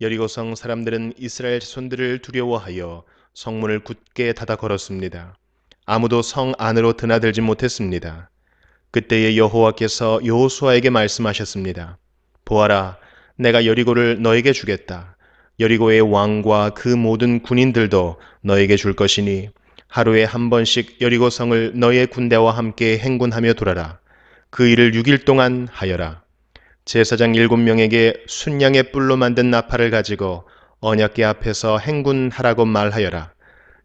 여리고성 사람들은 이스라엘 자손들을 두려워하여 성문을 굳게 닫아 걸었습니다. 아무도 성 안으로 드나들지 못했습니다. 그때에 여호와께서 여호수아에게 말씀하셨습니다. 보아라, 내가 여리고를 너에게 주겠다. 여리고의 왕과 그 모든 군인들도 너에게 줄 것이니 하루에 한 번씩 여리고 성을 너의 군대와 함께 행군하며 돌아라. 그 일을 6일 동안 하여라. 제사장 7명에게 순양의 뿔로 만든 나팔을 가지고 언약궤 앞에서 행군하라고 말하여라.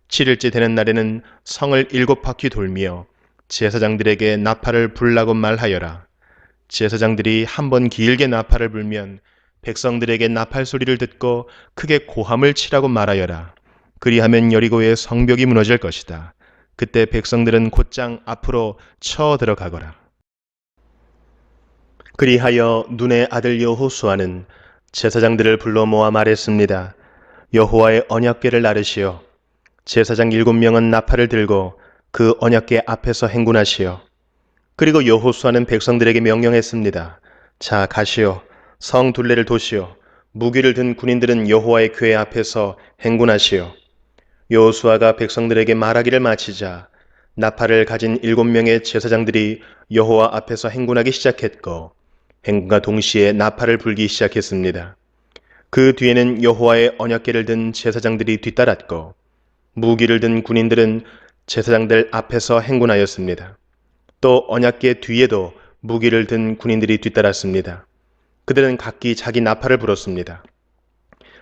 7일째 되는 날에는 성을 7바퀴 돌며 제사장들에게 나팔을 불라고 말하여라. 제사장들이 한 번 길게 나팔을 불면 백성들에게 나팔 소리를 듣고 크게 고함을 치라고 말하여라. 그리하면 여리고의 성벽이 무너질 것이다. 그때 백성들은 곧장 앞으로 쳐 들어가거라. 그리하여 눈의 아들 여호수아는 제사장들을 불러 모아 말했습니다. 여호와의 언약궤를 나르시어 제사장 7명은 나팔을 들고 그 언약궤 앞에서 행군하시어. 그리고 여호수아는 백성들에게 명령했습니다. 자, 가시오. 성 둘레를 도시어. 무기를 든 군인들은 여호와의 궤 앞에서 행군하시오. 여호수아가 백성들에게 말하기를 마치자 나팔을 가진 7명의 제사장들이 여호와 앞에서 행군하기 시작했고 행군과 동시에 나팔을 불기 시작했습니다. 그 뒤에는 여호와의 언약궤를 든 제사장들이 뒤따랐고 무기를 든 군인들은 제사장들 앞에서 행군하였습니다. 또 언약궤 뒤에도 무기를 든 군인들이 뒤따랐습니다. 그들은 각기 자기 나팔을 불었습니다.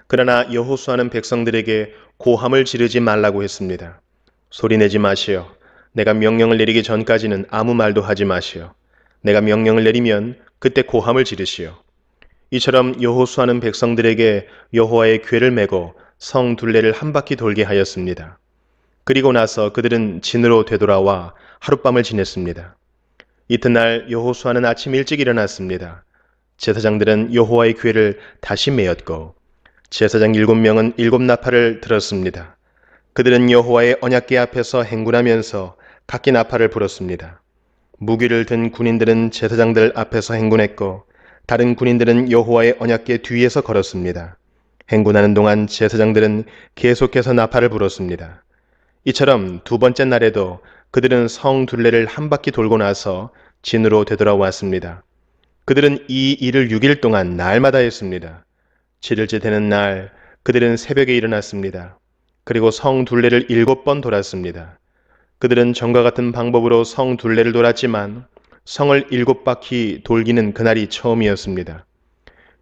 그러나 여호수아는 백성들에게 고함을 지르지 말라고 했습니다. 소리내지 마시오. 내가 명령을 내리기 전까지는 아무 말도 하지 마시오. 내가 명령을 내리면 그때 고함을 지르시오. 이처럼 여호수아는 백성들에게 여호와의 궤를 메고 성 둘레를 한 바퀴 돌게 하였습니다. 그리고 나서 그들은 진으로 되돌아와 하룻밤을 지냈습니다. 이튿날 여호수아는 아침 일찍 일어났습니다. 제사장들은 여호와의 궤를 다시 메었고 제사장 7명은 7나팔을 들었습니다. 그들은 여호와의 언약궤 앞에서 행군하면서 각기 나팔을 불었습니다. 무기를 든 군인들은 제사장들 앞에서 행군했고 다른 군인들은 여호와의 언약궤 뒤에서 걸었습니다. 행군하는 동안 제사장들은 계속해서 나팔을 불었습니다. 이처럼 두 번째 날에도 그들은 성 둘레를 한 바퀴 돌고 나서 진으로 되돌아왔습니다. 그들은 이 일을 6일 동안 날마다 했습니다. 7일째 되는 날 그들은 새벽에 일어났습니다. 그리고 성 둘레를 7번 돌았습니다. 그들은 전과 같은 방법으로 성 둘레를 돌았지만 성을 7바퀴 돌기는 그날이 처음이었습니다.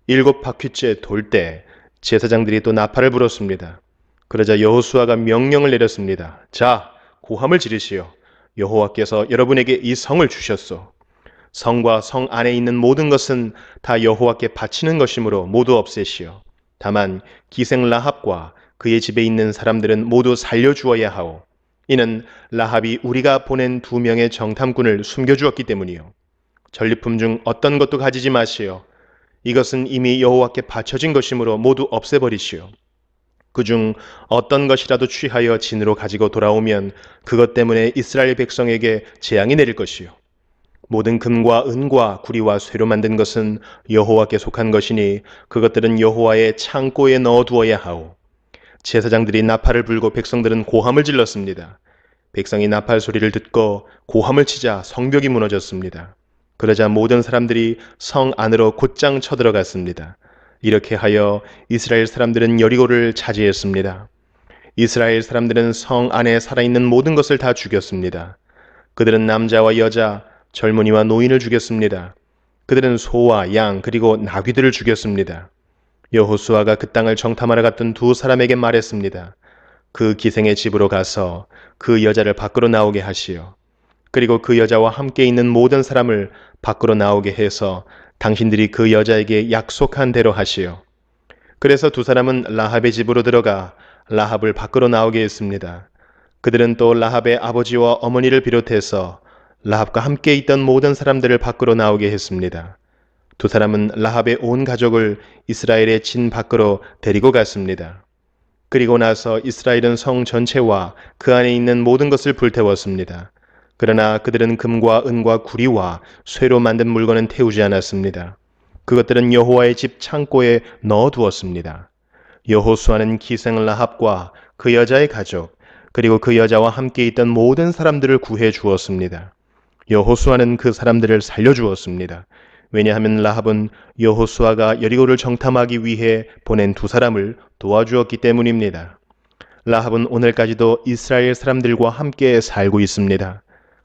7바퀴째 돌 때 제사장들이 또 나팔을 불었습니다. 그러자 여호수아가 명령을 내렸습니다. 자, 고함을 지르시오. 여호와께서 여러분에게 이 성을 주셨소. 성과 성 안에 있는 모든 것은 다 여호와께 바치는 것이므로 모두 없애시오. 다만 기생 라합과 그의 집에 있는 사람들은 모두 살려주어야 하오. 이는 라합이 우리가 보낸 2명의 정탐꾼을 숨겨주었기 때문이요. 전리품 중 어떤 것도 가지지 마시오. 이것은 이미 여호와께 바쳐진 것이므로 모두 없애버리시오. 그중 어떤 것이라도 취하여 진으로 가지고 돌아오면 그것 때문에 이스라엘 백성에게 재앙이 내릴 것이요. 모든 금과 은과 구리와 쇠로 만든 것은 여호와께 속한 것이니 그것들은 여호와의 창고에 넣어두어야 하오. 제사장들이 나팔을 불고 백성들은 고함을 질렀습니다. 백성이 나팔 소리를 듣고 고함을 치자 성벽이 무너졌습니다. 그러자 모든 사람들이 성 안으로 곧장 쳐들어갔습니다. 이렇게 하여 이스라엘 사람들은 여리고를 차지했습니다. 이스라엘 사람들은 성 안에 살아있는 모든 것을 다 죽였습니다. 그들은 남자와 여자, 젊은이와 노인을 죽였습니다. 그들은 소와 양 그리고 나귀들을 죽였습니다. 여호수아가 그 땅을 정탐하러 갔던 2사람에게 말했습니다. 그 기생의 집으로 가서 그 여자를 밖으로 나오게 하시오. 그리고 그 여자와 함께 있는 모든 사람을 밖으로 나오게 해서 당신들이 그 여자에게 약속한 대로 하시오. 그래서 2사람은 라합의 집으로 들어가 라합을 밖으로 나오게 했습니다. 그들은 또 라합의 아버지와 어머니를 비롯해서 라합과 함께 있던 모든 사람들을 밖으로 나오게 했습니다. 2사람은 라합의 온 가족을 이스라엘의 진 밖으로 데리고 갔습니다. 그리고 나서 이스라엘은 성 전체와 그 안에 있는 모든 것을 불태웠습니다. 그러나 그들은 금과 은과 구리와 쇠로 만든 물건은 태우지 않았습니다. 그것들은 여호와의 집 창고에 넣어두었습니다. 여호수아는 기생 라합과 그 여자의 가족, 그리고 그 여자와 함께 있던 모든 사람들을 구해 주었습니다. 여호수아는 그 사람들을 살려주었습니다. 왜냐하면 라합은 여호수아가 여리고를 정탐하기 위해 보낸 두 사람을 도와주었기 때문입니다. 라합은 오늘까지도 이스라엘 사람들과 함께 살고 있습니다.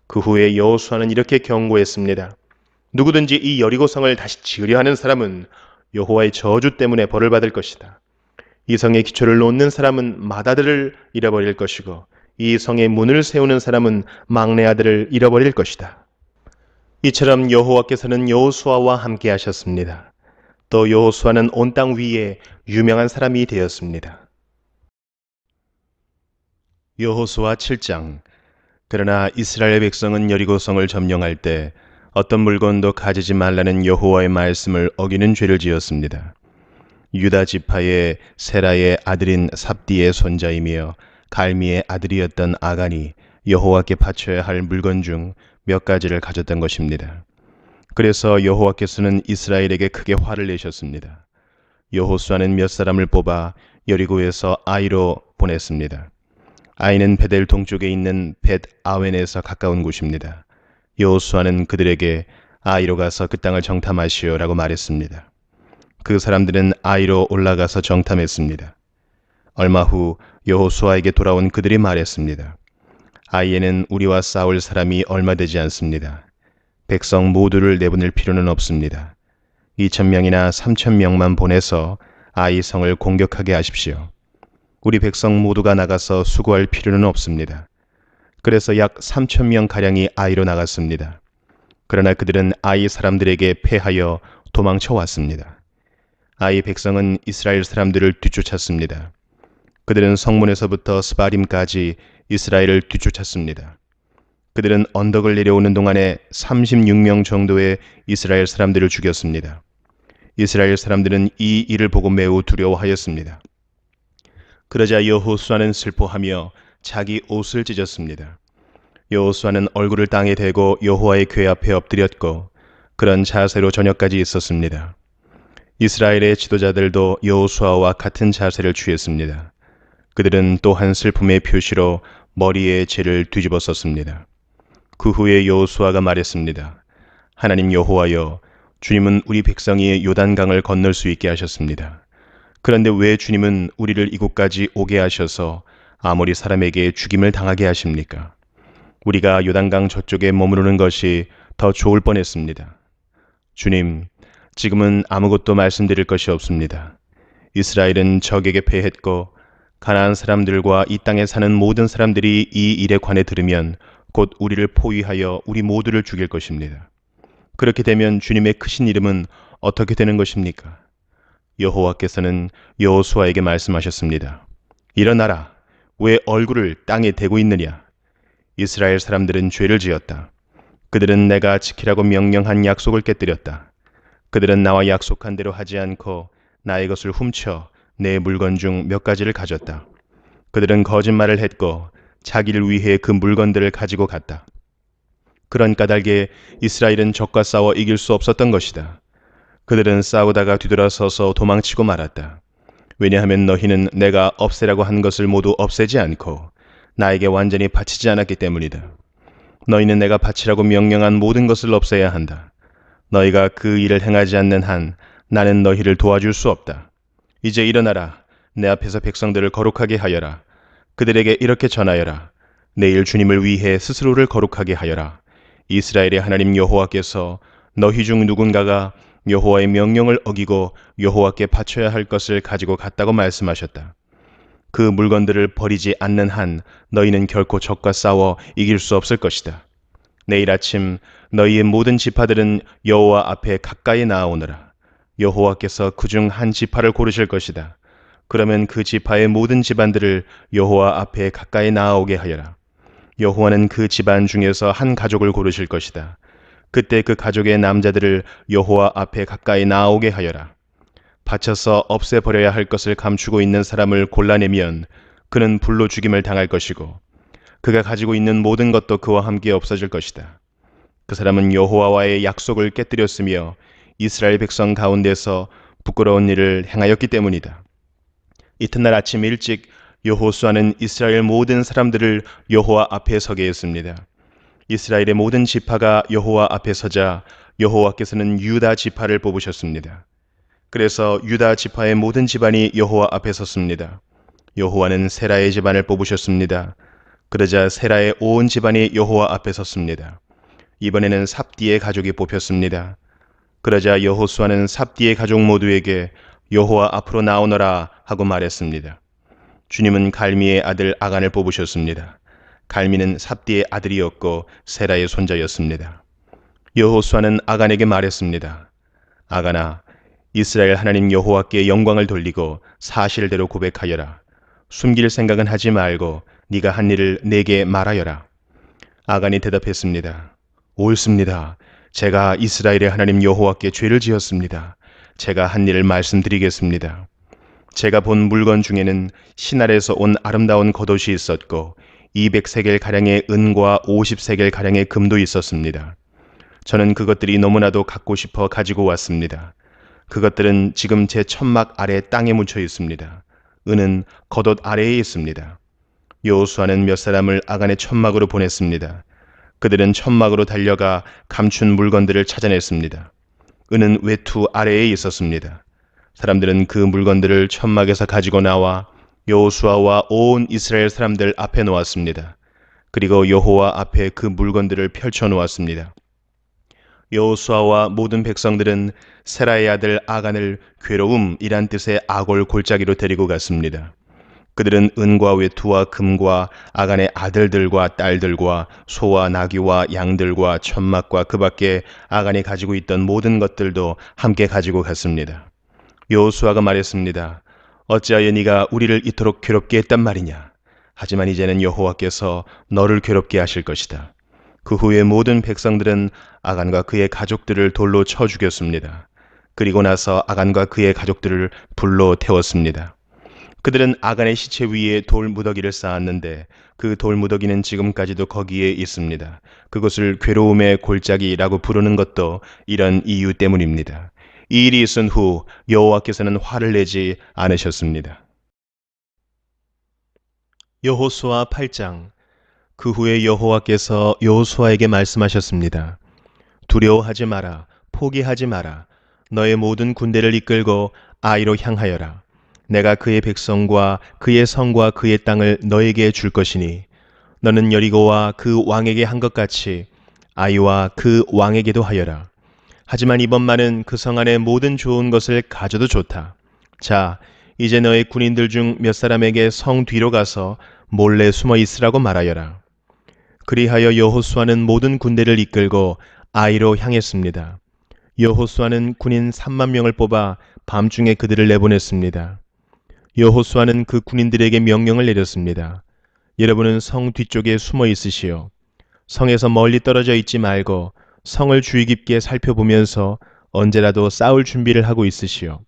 그 후에 여호수아는 이렇게 경고했습니다. 누구든지 이 여리고성을 다시 지으려 하는 사람은 여호와의 저주 때문에 벌을 받을 것이다. 이 성의 기초를 놓는 사람은 맏아들을 잃어버릴 것이고 이 성의 문을 세우는 사람은 막내 아들을 잃어버릴 것이다. 이처럼 여호와께서는 여호수아와 함께 하셨습니다. 또 여호수아는 온 땅 위에 유명한 사람이 되었습니다. 여호수아 7장. 그러나 이스라엘 백성은 여리고성을 점령할 때 어떤 물건도 가지지 말라는 여호와의 말씀을 어기는 죄를 지었습니다. 유다 지파의 세라의 아들인 삽디의 손자이며 갈미의 아들이었던 아간이 여호와께 바쳐야 할 물건 중 몇 가지를 가졌던 것입니다. 그래서 여호와께서는 이스라엘에게 크게 화를 내셨습니다. 여호수아는 몇 사람을 뽑아 여리고에서 아이로 보냈습니다. 아이는 베델 동쪽에 있는 벳 아웬에서 가까운 곳입니다. 여호수아는 그들에게 아이로 가서 그 땅을 정탐하시오라고 말했습니다. 그 사람들은 아이로 올라가서 정탐했습니다. 얼마 후 여호수아에게 돌아온 그들이 말했습니다. 아이에는 우리와 싸울 사람이 얼마 되지 않습니다. 백성 모두를 내보낼 필요는 없습니다. 2,000명이나 3,000명만 보내서 아이 성을 공격하게 하십시오. 우리 백성 모두가 나가서 수고할 필요는 없습니다. 그래서 약 3,000명가량이 아이로 나갔습니다. 그러나 그들은 아이 사람들에게 패하여 도망쳐 왔습니다. 아이 백성은 이스라엘 사람들을 뒤쫓았습니다. 그들은 성문에서부터 스바림까지 이스라엘을 뒤쫓았습니다. 그들은 언덕을 내려오는 동안에 36명 정도의 이스라엘 사람들을 죽였습니다. 이스라엘 사람들은 이 일을 보고 매우 두려워하였습니다. 그러자 여호수아는 슬퍼하며 자기 옷을 찢었습니다. 여호수아는 얼굴을 땅에 대고 여호와의 궤 앞에 엎드렸고 그런 자세로 저녁까지 있었습니다. 이스라엘의 지도자들도 여호수아와 같은 자세를 취했습니다. 그들은 또한 슬픔의 표시로 머리에 재를 뒤집어 썼습니다. 그 후에 여호수아가 말했습니다. 하나님 여호와여, 주님은 우리 백성이 요단강을 건널 수 있게 하셨습니다. 그런데 왜 주님은 우리를 이곳까지 오게 하셔서 아모리 사람에게 죽임을 당하게 하십니까? 우리가 요단강 저쪽에 머무르는 것이 더 좋을 뻔했습니다. 주님, 지금은 아무것도 말씀드릴 것이 없습니다. 이스라엘은 적에게 패했고 가나안 사람들과 이 땅에 사는 모든 사람들이 이 일에 관해 들으면 곧 우리를 포위하여 우리 모두를 죽일 것입니다. 그렇게 되면 주님의 크신 이름은 어떻게 되는 것입니까? 여호와께서는 여호수아에게 말씀하셨습니다. 일어나라. 왜 얼굴을 땅에 대고 있느냐? 이스라엘 사람들은 죄를 지었다. 그들은 내가 지키라고 명령한 약속을 깨뜨렸다. 그들은 나와 약속한 대로 하지 않고 나의 것을 훔쳐 내 물건 중 몇 가지를 가졌다. 그들은 거짓말을 했고 자기를 위해 그 물건들을 가지고 갔다. 그런 까닭에 이스라엘은 적과 싸워 이길 수 없었던 것이다. 그들은 싸우다가 뒤돌아서서 도망치고 말았다. 왜냐하면 너희는 내가 없애라고 한 것을 모두 없애지 않고 나에게 완전히 바치지 않았기 때문이다. 너희는 내가 바치라고 명령한 모든 것을 없애야 한다. 너희가 그 일을 행하지 않는 한 나는 너희를 도와줄 수 없다. 이제 일어나라. 내 앞에서 백성들을 거룩하게 하여라. 그들에게 이렇게 전하여라. 내일 주님을 위해 스스로를 거룩하게 하여라. 이스라엘의 하나님 여호와께서 너희 중 누군가가 여호와의 명령을 어기고 여호와께 바쳐야 할 것을 가지고 갔다고 말씀하셨다. 그 물건들을 버리지 않는 한 너희는 결코 적과 싸워 이길 수 없을 것이다. 내일 아침 너희의 모든 지파들은 여호와 앞에 가까이 나아오너라. 여호와께서 그중 한 지파를 고르실 것이다. 그러면 그 지파의 모든 집안들을 여호와 앞에 가까이 나아오게 하여라. 여호와는 그 집안 중에서 한 가족을 고르실 것이다. 그때 그 가족의 남자들을 여호와 앞에 가까이 나아오게 하여라. 바쳐서 없애버려야 할 것을 감추고 있는 사람을 골라내면 그는 불로 죽임을 당할 것이고 그가 가지고 있는 모든 것도 그와 함께 없어질 것이다. 그 사람은 여호와와의 약속을 깨뜨렸으며 이스라엘 백성 가운데서 부끄러운 일을 행하였기 때문이다. 이튿날 아침 일찍 여호수아는 이스라엘 모든 사람들을 여호와 앞에 서게 했습니다. 이스라엘의 모든 지파가 여호와 앞에 서자 여호와께서는 유다 지파를 뽑으셨습니다. 그래서 유다 지파의 모든 집안이 여호와 앞에 섰습니다. 여호와는 세라의 집안을 뽑으셨습니다. 그러자 세라의 온 집안이 여호와 앞에 섰습니다. 이번에는 삽디의 가족이 뽑혔습니다. 그러자 여호수아는 삽디의 가족 모두에게 여호와 앞으로 나오너라 하고 말했습니다. 주님은 갈미의 아들 아간을 뽑으셨습니다. 갈미는 삽디의 아들이었고 세라의 손자였습니다. 여호수아는 아간에게 말했습니다. 아간아, 이스라엘 하나님 여호와께 영광을 돌리고 사실대로 고백하여라. 숨길 생각은 하지 말고 네가 한 일을 내게 말하여라. 아간이 대답했습니다. 옳습니다. 제가 이스라엘의 하나님 여호와께 죄를 지었습니다. 제가 한 일을 말씀드리겠습니다. 제가 본 물건 중에는 신할에서 온 아름다운 겉옷이 있었고 200세겔가량의 은과 50세겔가량의 금도 있었습니다. 저는 그것들이 너무나도 갖고 싶어 가지고 왔습니다. 그것들은 지금 제 천막 아래 땅에 묻혀 있습니다. 은은 겉옷 아래에 있습니다. 여호수아는 몇 사람을 아간의 천막으로 보냈습니다. 그들은 천막으로 달려가 감춘 물건들을 찾아냈습니다. 은은 외투 아래에 있었습니다. 사람들은 그 물건들을 천막에서 가지고 나와 여호수아와 온 이스라엘 사람들 앞에 놓았습니다. 그리고 여호와 앞에 그 물건들을 펼쳐 놓았습니다. 여호수아와 모든 백성들은 세라의 아들 아간을 괴로움이란 뜻의 아골 골짜기로 데리고 갔습니다. 그들은 은과 외투와 금과 아간의 아들들과 딸들과 소와 나귀와 양들과 천막과 그 밖에 아간이 가지고 있던 모든 것들도 함께 가지고 갔습니다. 여호수아가 말했습니다. 어찌하여 네가 우리를 이토록 괴롭게 했단 말이냐? 하지만 이제는 여호와께서 너를 괴롭게 하실 것이다. 그 후에 모든 백성들은 아간과 그의 가족들을 돌로 쳐 죽였습니다. 그리고 나서 아간과 그의 가족들을 불로 태웠습니다. 그들은 아간의 시체 위에 돌 무더기를 쌓았는데 그 돌 무더기는 지금까지도 거기에 있습니다. 그것을 괴로움의 골짜기라고 부르는 것도 이런 이유 때문입니다. 이 일이 있은 후 여호와께서는 화를 내지 않으셨습니다. 여호수아 8장. 그 후에 여호와께서 여호수아에게 말씀하셨습니다. 두려워하지 마라, 포기하지 마라. 너의 모든 군대를 이끌고 아이로 향하여라. 내가 그의 백성과 그의 성과 그의 땅을 너에게 줄 것이니 너는 여리고와 그 왕에게 한 것 같이 아이와 그 왕에게도 하여라. 하지만 이번만은 그 성 안의 모든 좋은 것을 가져도 좋다. 자, 이제 너의 군인들 중 몇 사람에게 성 뒤로 가서 몰래 숨어 있으라고 말하여라. 그리하여 여호수아는 모든 군대를 이끌고 아이로 향했습니다. 여호수아는 군인 3만 명을 뽑아 밤중에 그들을 내보냈습니다. 여호수아는 그 군인들에게 명령을 내렸습니다. 여러분은 성 뒤쪽에 숨어 있으시오. 성에서 멀리 떨어져 있지 말고 성을 주의 깊게 살펴보면서 언제라도 싸울 준비를 하고 있으시오.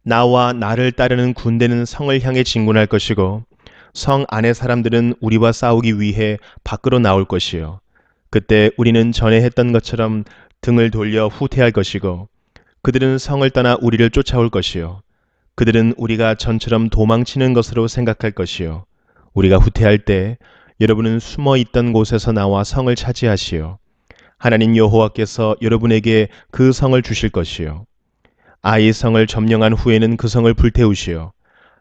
나와 나를 따르는 군대는 성을 향해 진군할 것이고 성 안의 사람들은 우리와 싸우기 위해 밖으로 나올 것이요. 그때 우리는 전에 했던 것처럼 등을 돌려 후퇴할 것이고 그들은 성을 떠나 우리를 쫓아올 것이요. 그들은 우리가 전처럼 도망치는 것으로 생각할 것이요. 우리가 후퇴할 때 여러분은 숨어 있던 곳에서 나와 성을 차지하시오. 하나님 여호와께서 여러분에게 그 성을 주실 것이요. 아이 성을 점령한 후에는 그 성을 불태우시오.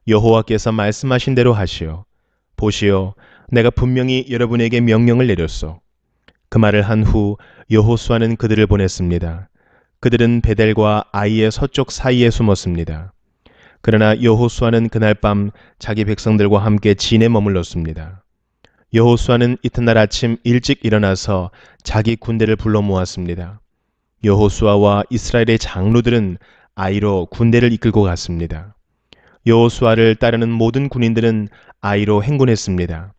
여호와께서 말씀하신 대로 하시오. 보시오, 내가 분명히 여러분에게 명령을 내렸소. 그 말을 한 후 여호수아는 그들을 보냈습니다. 그들은 베델과 아이의 서쪽 사이에 숨었습니다. 그러나 여호수아는 그날 밤 자기 백성들과 함께 진에 머물렀습니다. 여호수아는 이튿날 아침 일찍 일어나서 자기 군대를 불러 모았습니다. 여호수아와 이스라엘의 장로들은 아이로 군대를 이끌고 갔습니다. 여호수아를 따르는 모든 군인들은 아이로 행군했습니다.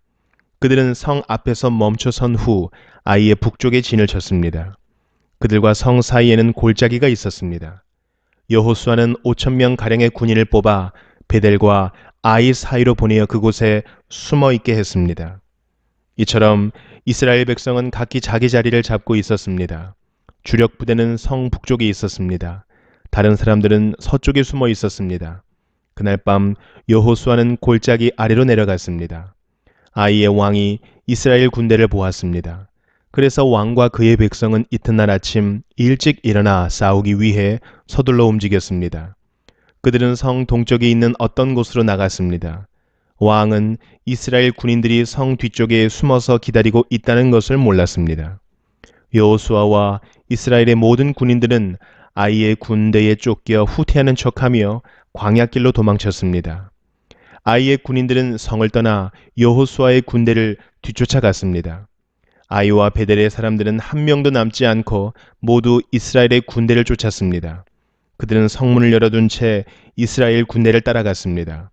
그들은 성 앞에서 멈춰선 후 아이의 북쪽에 진을 쳤습니다. 그들과 성 사이에는 골짜기가 있었습니다. 여호수아는 5,000명 가량의 군인을 뽑아 베델과 아이 사이로 보내어 그곳에 숨어 있게 했습니다. 이처럼 이스라엘 백성은 각기 자기 자리를 잡고 있었습니다. 주력 부대는 성 북쪽에 있었습니다. 다른 사람들은 서쪽에 숨어 있었습니다. 그날 밤 여호수아는 골짜기 아래로 내려갔습니다. 아이의 왕이 이스라엘 군대를 보았습니다. 그래서 왕과 그의 백성은 이튿날 아침 일찍 일어나 싸우기 위해 서둘러 움직였습니다. 그들은 성 동쪽에 있는 어떤 곳으로 나갔습니다. 왕은 이스라엘 군인들이 성 뒤쪽에 숨어서 기다리고 있다는 것을 몰랐습니다. 여호수아와 이스라엘의 모든 군인들은 아이의 군대에 쫓겨 후퇴하는 척하며 광야길로 도망쳤습니다. 아이의 군인들은 성을 떠나 여호수아의 군대를 뒤쫓아갔습니다. 아이와 베델의 사람들은 한 명도 남지 않고 모두 이스라엘의 군대를 쫓았습니다. 그들은 성문을 열어둔 채 이스라엘 군대를 따라갔습니다.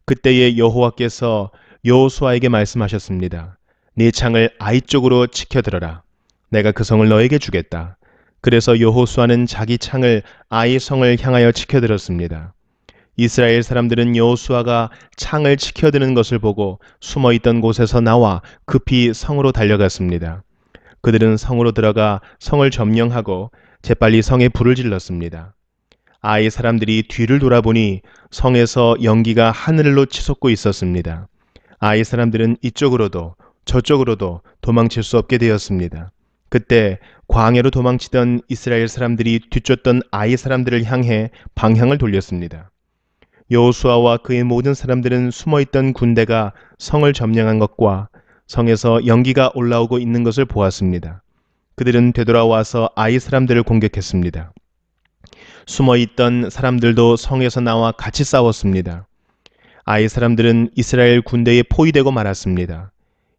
그때에 여호와께서 여호수아에게 말씀하셨습니다. 네 창을 아이 쪽으로 치켜들어라. 내가 그 성을 너에게 주겠다. 그래서 여호수아는 자기 창을 아이 성을 향하여 치켜들었습니다. 이스라엘 사람들은 여호수아가 창을 치켜드는 것을 보고 숨어있던 곳에서 나와 급히 성으로 달려갔습니다. 그들은 성으로 들어가 성을 점령하고 재빨리 성에 불을 질렀습니다. 아이 사람들이 뒤를 돌아보니 성에서 연기가 하늘로 치솟고 있었습니다. 아이 사람들은 이쪽으로도 저쪽으로도 도망칠 수 없게 되었습니다. 그때 광야로 도망치던 이스라엘 사람들이 뒤쫓던 아이 사람들을 향해 방향을 돌렸습니다. 여호수아와 그의 모든 사람들은 숨어있던 군대가 성을 점령한 것과 성에서 연기가 올라오고 있는 것을 보았습니다. 그들은 되돌아와서 아이 사람들을 공격했습니다. 숨어있던 사람들도 성에서 나와 같이 싸웠습니다. 아이 사람들은 이스라엘 군대에 포위되고 말았습니다.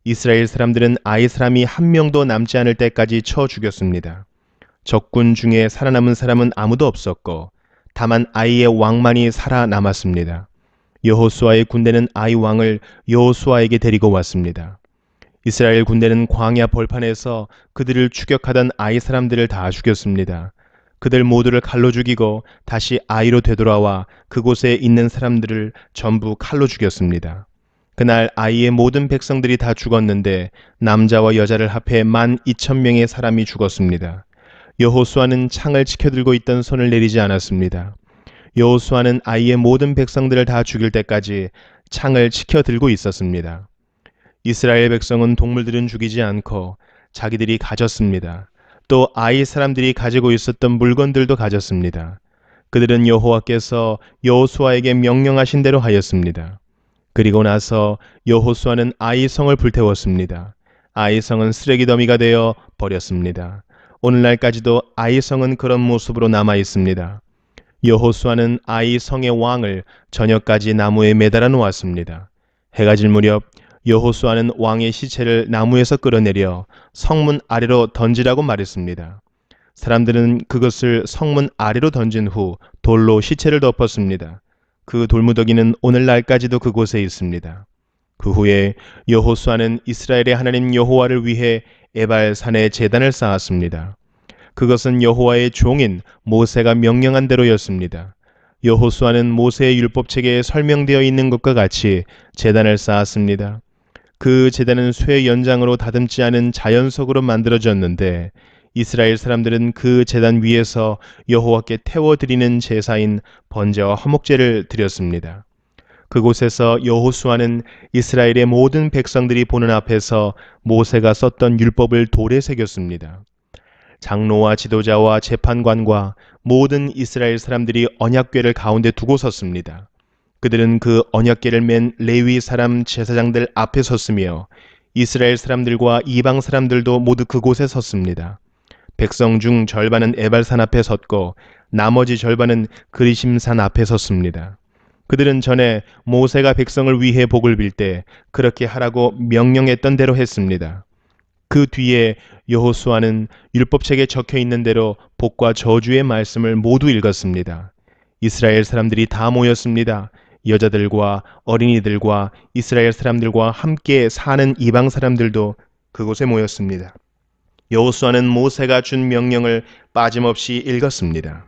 이스라엘 사람들은 아이 사람이 한 명도 남지 않을 때까지 쳐 죽였습니다. 적군 중에 살아남은 사람은 아무도 없었고 다만 아이의 왕만이 살아남았습니다. 여호수아의 군대는 아이 왕을 여호수아에게 데리고 왔습니다. 이스라엘 군대는 광야 벌판에서 그들을 추격하던 아이 사람들을 다 죽였습니다. 그들 모두를 칼로 죽이고 다시 아이로 되돌아와 그곳에 있는 사람들을 전부 칼로 죽였습니다. 그날 아이의 모든 백성들이 다 죽었는데 남자와 여자를 합해 12,000명의 사람이 죽었습니다. 여호수아는 창을 치켜들고 있던 손을 내리지 않았습니다. 여호수아는 아이의 모든 백성들을 다 죽일 때까지 창을 치켜들고 있었습니다. 이스라엘 백성은 동물들은 죽이지 않고 자기들이 가졌습니다. 또 아이 사람들이 가지고 있었던 물건들도 가졌습니다. 그들은 여호와께서 여호수아에게 명령하신 대로 하였습니다. 그리고 나서 여호수아는 아이 성을 불태웠습니다. 아이 성은 쓰레기 더미가 되어 버렸습니다. 오늘날까지도 아이 성은 그런 모습으로 남아 있습니다. 여호수아는 아이 성의 왕을 저녁까지 나무에 매달아 놓았습니다. 해가 질 무렵 여호수아는 왕의 시체를 나무에서 끌어내려 성문 아래로 던지라고 말했습니다. 사람들은 그것을 성문 아래로 던진 후 돌로 시체를 덮었습니다. 그 돌무더기는 오늘날까지도 그곳에 있습니다. 그 후에 여호수아는 이스라엘의 하나님 여호와를 위해 에발산에 제단을 쌓았습니다. 그것은 여호와의 종인 모세가 명령한 대로였습니다. 여호수아는 모세의 율법책에 설명되어 있는 것과 같이 제단을 쌓았습니다. 그 제단은 쇠 연장으로 다듬지 않은 자연석으로 만들어졌는데 이스라엘 사람들은 그 제단 위에서 여호와께 태워드리는 제사인 번제와 화목제를 드렸습니다. 그곳에서 여호수아는 이스라엘의 모든 백성들이 보는 앞에서 모세가 썼던 율법을 돌에 새겼습니다. 장로와 지도자와 재판관과 모든 이스라엘 사람들이 언약궤를 가운데 두고 섰습니다. 그들은 그 언약궤를 맨 레위 사람 제사장들 앞에 섰으며 이스라엘 사람들과 이방 사람들도 모두 그곳에 섰습니다. 백성 중 절반은 에발산 앞에 섰고 나머지 절반은 그리심산 앞에 섰습니다. 그들은 전에 모세가 백성을 위해 복을 빌 때 그렇게 하라고 명령했던 대로 했습니다. 그 뒤에 여호수아는 율법책에 적혀 있는 대로 복과 저주의 말씀을 모두 읽었습니다. 이스라엘 사람들이 다 모였습니다. 여자들과 어린이들과 이스라엘 사람들과 함께 사는 이방 사람들도 그곳에 모였습니다. 여호수아는 모세가 준 명령을 빠짐없이 읽었습니다.